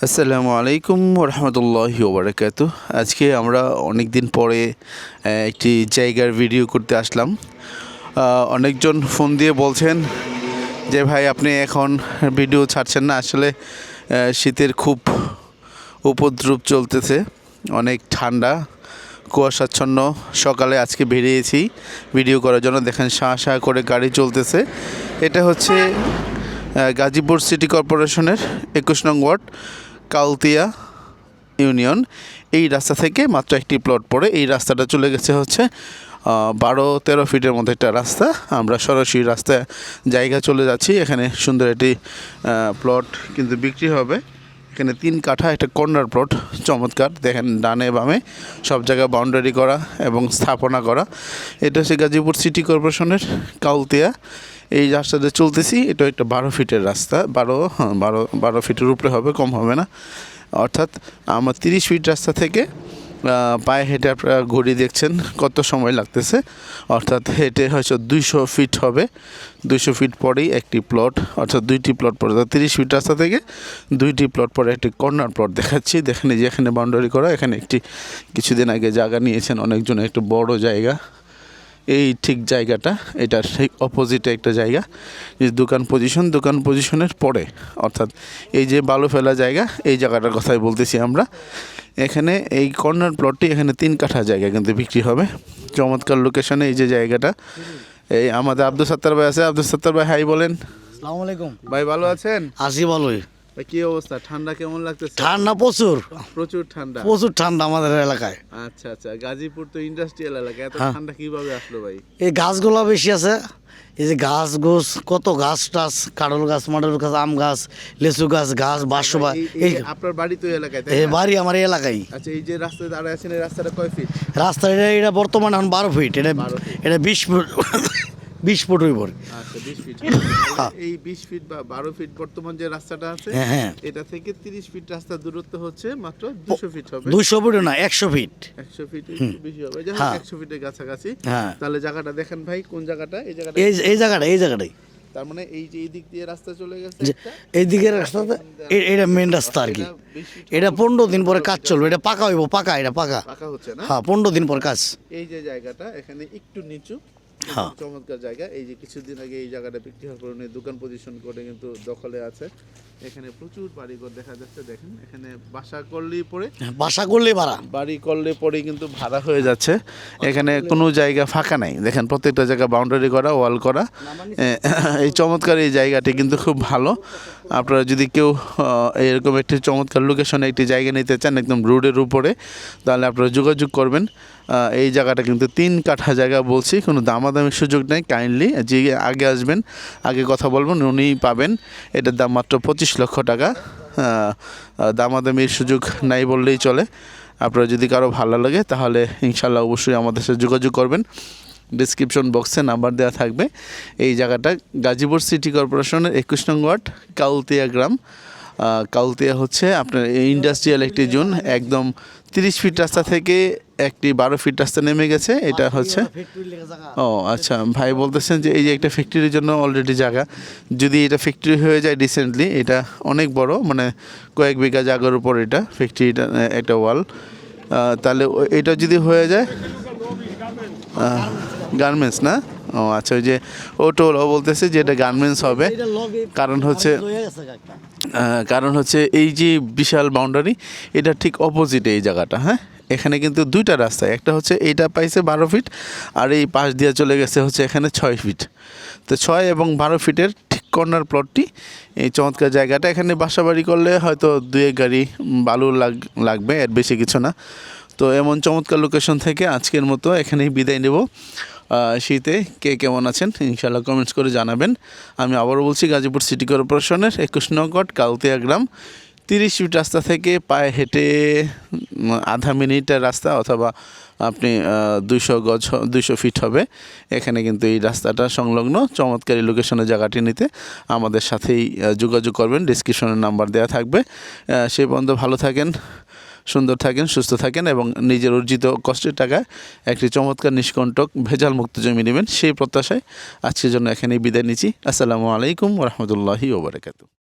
আসসালামু আলাইকুম রহমতুল্লাহি ওবরাকাতুহ। আজকে আমরা অনেক দিন পরে একটি জায়গার ভিডিও করতে আসলাম। অনেকজন ফোন দিয়ে বলছেন যে ভাই আপনি এখন ভিডিও ছাড়ছেন না। আসলে শীতের খুব উপদ্রব চলতেছে, অনেক ঠান্ডা, কুয়াশাচ্ছন্ন। সকালে আজকে বেরিয়েছি ভিডিও করার জন্য। দেখেন শাঁ শাঁ করে গাড়ি চলতেছে। এটা হচ্ছে গাজীপুর সিটি কর্পোরেশনের 21 নং ওয়ার্ড, কাউতিয়া ইউনিয়ন। এই রাস্তা থেকে মাত্র একটি প্লট পড়ে এই রাস্তাটা চলে গেছে হচ্ছে 12-13 ফিটের মতো একটা রাস্তা। আমরা সরাসরি রাস্তায় জায়গা চলে যাচ্ছি। এখানে সুন্দর একটি প্লট কিন্তু বিক্রি হবে। এখানে 3 কাঠা একটা কর্নার প্লট, চমৎকার। দেখেন ডানে বামে সব জায়গায় বাউন্ডারি করা এবং স্থাপনা করা। এটা হচ্ছে গাজীপুর সিটি কর্পোরেশনের কাউতিয়া। এই রাস্তাতে চলতেছি। এটা একটা 12 ফিটের রাস্তা, 12 ফিটের উপরে হবে, কম হবে না। অর্থাৎ আমার 30 ফিট রাস্তা থেকে পায়ে হেঁটে আপনারা ঘড়ি দেখছেন কত সময় লাগতেছে। অর্থাৎ হেঁটে হয়তো 200 ফিট হবে। 200 ফিট পরেই একটি প্লট, অর্থাৎ 2টি প্লট পরে। 30 ফিট রাস্তা থেকে 2টি প্লট পরে একটি কর্নার প্লট দেখাচ্ছি। দেখেন যে এখানে বাউন্ডারি করা। এখানে একটি কিছুদিন আগে জায়গা নিয়েছেন অনেকজন, একটু বড় জায়গা। এই ঠিক জায়গাটা, এটার ঠিক অপোজিটে একটা জায়গা, যে দোকান পজিশনের পরে, অর্থাৎ এই যে বালু ফেলা জায়গা, এই জায়গাটার কথাই বলতেছি আমরা। এখানে এই কর্নার প্লটটি, এখানে 3 কাঠা জায়গা কিন্তু বিক্রি হবে। চমৎকার লোকেশনে এই যে জায়গাটা। এই আমাদের আব্দুল সত্তার ভাই আছে। আব্দুল সত্তার ভাই হাই বলেন। আসসালামু আলাইকুম ভাই, ভালো আছেন? আসি ভালোই। ভাই কি অবস্থা? ঠান্ডা কেমন লাগতেছে? ঠান্ডা প্রচুর প্রচুর ঠান্ডা আমাদের এলাকায়। আচ্ছা আচ্ছা, গাজীপুর তো ইন্ডাস্ট্রিয়াল এলাকা, এত ঠান্ডা কিভাবে আসলো ভাই? এই গাছগুলা বেশি আছে। এই যে গাছ গোছ, কত গাছ টাছ, কাঁঠাল গাছ, মাডল গাছ, আম গাছ, লিচু গাছ, বাঁশবা। এই আপনার বাড়ি তো এই এলাকায়, তাই এই না? বাড়ি আমার এই এলাকায়। আচ্ছা, এই যে রাস্তায় দাঁড়ায় আছেন, এই রাস্তাটা কয় ফিট? রাস্তা এটা বর্তমানে এখন 12 ফিট। এটা 20 ফুট 20 ফুট হইব। আচ্ছা, 20 ফিট। এই 20 ফিট বা 12 ফিট বর্তমান যে রাস্তাটা আছে, হ্যাঁ, এটা থেকে 30 ফিট রাস্তা দূরত্ব হচ্ছে মাত্র 200 ফিট হবে। 200 ফুট না, 100 ফিট। 100 ফিট একটু বেশি হবে, যেমন 100 ফিটের কাছাকাছি। তাহলে জায়গাটা দেখেন ভাই, কোন জায়গাটা? এই জায়গাটাই। তার মানে এই যে এই দিক দিয়ে রাস্তা চলে গেছে, এই দিকের রাস্তাটা, এটা মেন রাস্তা আর কি। এটা 15 দিন পরে কাজ চলবে। এটা পাকা হইব, এটা পাকা হচ্ছে না? হ্যাঁ, 15 দিন পর কাজ। এই যে জায়গাটা এখানে একটু নিচু, চমৎকার জায়গা। এই যে কিছুদিন আগে এই জায়গাটা বিক্রি হওয়ার কারণে দোকান পজিশন করে কিন্তু দখলে আছে। এখানে প্রচুর বাড়িঘর দেখা যাচ্ছে। দেখেন এখানে বাসা করলেই বাড়ি করলে পরে কিন্তু ভাড়া হয়ে যাচ্ছে। এখানে কোনো জায়গা ফাঁকা নাই। দেখেন প্রত্যেকটা জায়গা বাউন্ডারি করা, ওয়াল করা। এই চমৎকার এই জায়গাটি কিন্তু খুব ভালো। আপনারা যদি কেউ এরকম একটি চমৎকার লোকেশনে একটি জায়গা নিতে চান একদম রোডের উপরে, তাহলে আপনারা যোগাযোগ করবেন। এই জায়গাটা কিন্তু 3 কাঠা জায়গা বলছি, কোনো দামাদামির সুযোগ নেই। কাইন্ডলি যে আগে আসবেন, আগে কথা বলবেন, উনিই পাবেন। এটার দাম মাত্র 25 লক্ষ টাকা। দামাদামির সুযোগ নাই বললেই চলে। আপনারা যদি কারো ভালো লাগে তাহলে ইনশাল্লাহ অবশ্যই আমাদের সাথে যোগাযোগ করবেন। ডিসক্রিপশন বক্সে নাম্বার দেওয়া থাকবে। এই জায়গাটা গাজীপুর সিটি কর্পোরেশনের 21 নং ওয়ার্ড, কাউতিয়া গ্রাম। কাউতিয়া হচ্ছে আপনার ইন্ডাস্ট্রিয়াল একটি জোন। একদম 30 ফিট রাস্তা থেকে একটি 12 ফিট রাস্তা নেমে গেছে। এটা হচ্ছে, ও আচ্ছা, ভাই বলতেছেন যে এই যে একটা ফ্যাক্টরির জন্য অলরেডি জায়গা। যদি এটা ফ্যাক্টরি হয়ে যায় রিসেন্টলি, এটা অনেক বড়, মানে কয়েক বিঘা জায়গার উপর এটা ফ্যাক্টরিটা, একটা ওয়াল। তাহলে এটা যদি হয়ে যায়, গার্মেন্টস না? ও আচ্ছা, ওই যে ও বলতেছে যে এটা গার্মেন্টস হবে। কারণ হচ্ছে এই যে বিশাল বাউন্ডারি, এটা ঠিক অপোজিটে এই জায়গাটা। হ্যাঁ, এখানে কিন্তু 2টা রাস্তা। একটা হচ্ছে এইটা পাইছে 12 ফিট, আর এই পাশ দিয়ে চলে গেছে হচ্ছে এখানে 6 ফিট। তো 6 এবং 12 ফিটের ঠিক কর্নার প্লটটি, এই চমৎকার জায়গাটা। এখানে বাসা বাড়ি করলে হয়তো 2-1 গাড়ি বালু লাগবে, এর বেশি কিছু না। তো এমন চমৎকার লোকেশন থেকে আজকের মতো এখানেই বিদায় নেব। শীতে কে কেমন আছেন ইনশাআল্লাহ কমেন্টস করে জানাবেন। আমি আবারও বলছি, গাজীপুর সিটি কর্পোরেশনের 21 নং ওয়ার্ড, কাউতিয়া গ্রাম। 30 ফিট রাস্তা থেকে পায়ে হেঁটে আধা মিনিটের রাস্তা, অথবা আপনি 200 ফিট হবে। এখানে কিন্তু এই রাস্তাটা সংলগ্ন। চমৎকারী লোকেশনের জায়গাটি নিতে আমাদের সাথেই যোগাযোগ করবেন। ডিসক্রিপশনের নাম্বার দেওয়া থাকবে। সেই পর্যন্ত ভালো থাকেন, সুন্দর থাকেন, সুস্থ থাকেন এবং নিজের অর্জিত কষ্টের টাকায় একটি চমৎকার নিষ্কণ্টক ভেজাল মুক্ত জমি নেবেন, সেই প্রত্যাশায় আজকের জন্য এখানেই বিদায় নিচ্ছি। আসসালামু আলাইকুম রহমতুল্লাহি ওবরাকাতুহু।